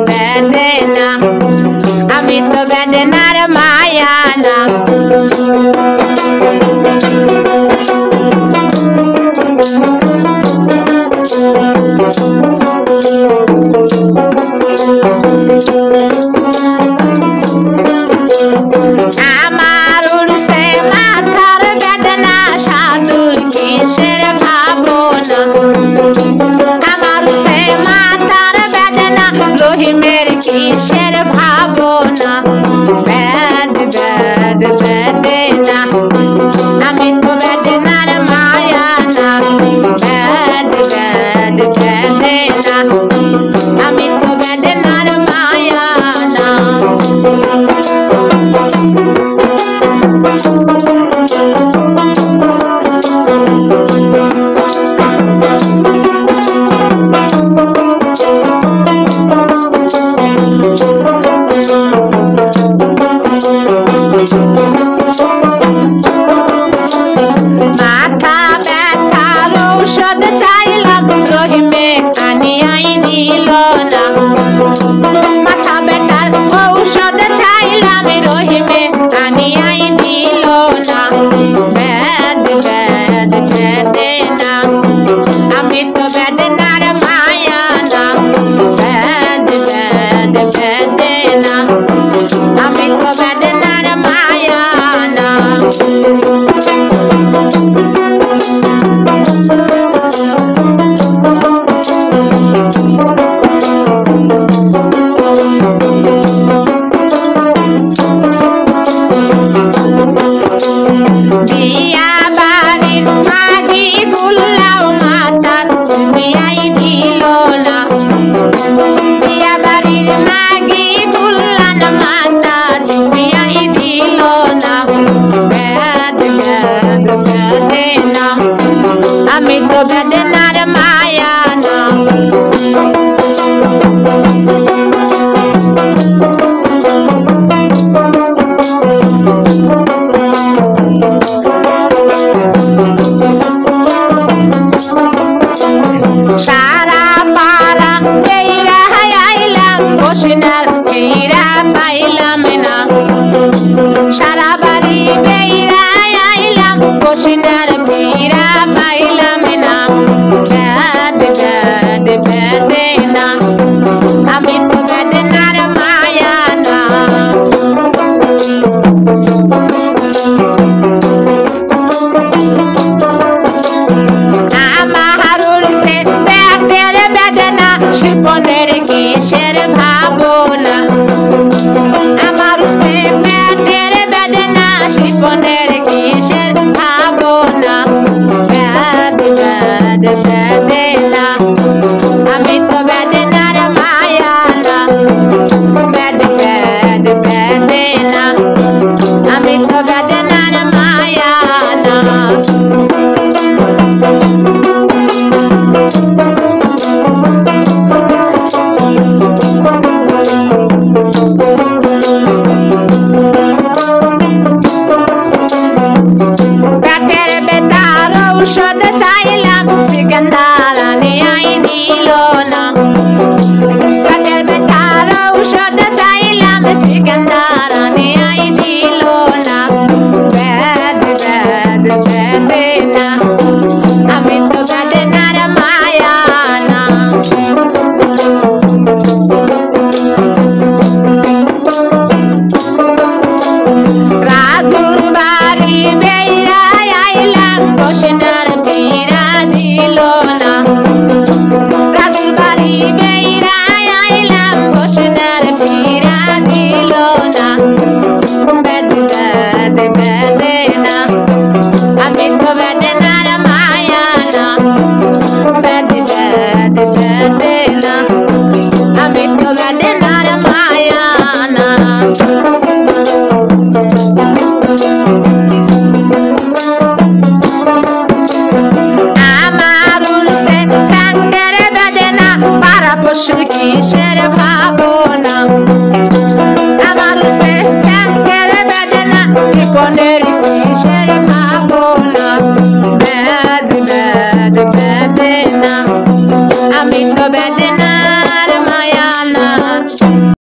বেদনা আমি তো বেদনার মায়া না আমার উড়ছে মাথার বেদনা সাধুর কিসের ভাবনা আমার উড়ছে মাথার বেদনা রহিমের কিসের ভাবনা বেদ বেদ বেদনা আমি তো বেদনার মায়া না বেদ বেদ বেদনা আমি তো বেদনার মায়া না মাথা ব্যথার ঔষধ চাইলাম রহিমে আনিয়াই দিল না মাথা ব্যথার ঔষধ চাইলাম রহিমে আনিয়াই দিল না বেদ বেদ বেদনা আমি তো বেদনার মায়া না বেদ বেদ বেদনা আমি তো বেদনার মায়া না বিয়া বাড়ির মাঝি বুল্লাও মাতার বিয়াই দিল না বিয়া বাড়ির মাগি বুল্লান মাতা বিয়াই দিল না বেদ বেদ বেদনা আমি তো বেদনার মায়া না সারা পাড়া বেইরা আইলাম বসিনার বেইরা পাইলাম না সারা বাড়ি বেইরা আইলাম বসিনার বেইরা পাইলাম না বেদ বেদ বেদনা আমি তো বেদনার মায়া না আমার উড়ছে পেটের বেদনা শিপনের কিসের ভাবনা আমার উড়ছে পেটের বেদনা শিপনের কিসের ভাবনা বেদ বেদ বেদনা আমি তো বেদনার মায়া না বেদ বেদ বেদনা আমি তো বেদনার মায়া না পেটের বেতার ঔষধ চাইলাম সিকান্দার আনিয়াই দিল না পেটের বেতার ঔষধ চাইলাম সিকান্দার আনিয়াই দিল না বেদ বেদ বেদনা আমি তো বেদনার মায়া না রাজুর বাড়ি বেইরা আইলাম বসিনার বেইরা দিল না রাজুর বাড়ি বেইরা আইলাম বসিনার বেইরা দিল না বেদ বেদ বেদনা আমি তো বেদনার মায়া না বেদ বেদ বেদনা আমি তো বেদনার মায়া না আমার উড়ছে টাঙ্গের বেদনা পাড়া পশুর কিসের ভাবনা